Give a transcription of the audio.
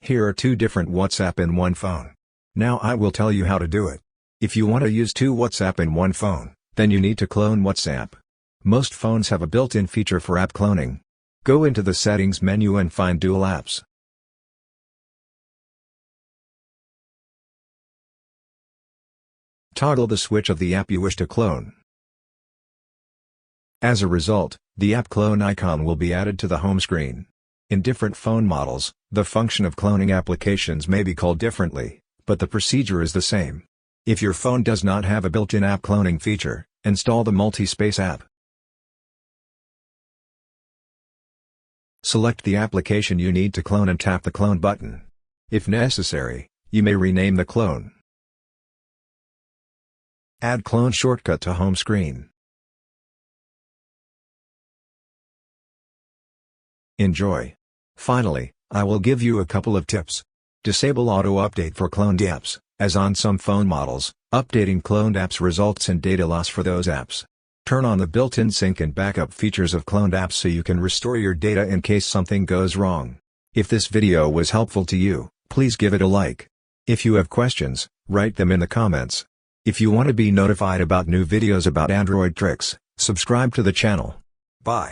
Here are two different WhatsApp in one phone. Now I will tell you how to do it. If you want to use two WhatsApp in one phone, then you need to clone WhatsApp. Most phones have a built-in feature for app cloning. Go into the Settings menu and find Dual Apps. Toggle the switch of the app you wish to clone. As a result, the app clone icon will be added to the home screen. In different phone models, the function of cloning applications may be called differently, but the procedure is the same. If your phone does not have a built-in app cloning feature, install the Multispace app. Select the application you need to clone and tap the clone button. If necessary, you may rename the clone. Add clone shortcut to home screen. Enjoy! Finally, I will give you a couple of tips. Disable auto-update for cloned apps, as on some phone models, updating cloned apps results in data loss for those apps. Turn on the built-in sync and backup features of cloned apps so you can restore your data in case something goes wrong. If this video was helpful to you, please give it a like. If you have questions, write them in the comments. If you want to be notified about new videos about Android tricks, subscribe to the channel. Bye.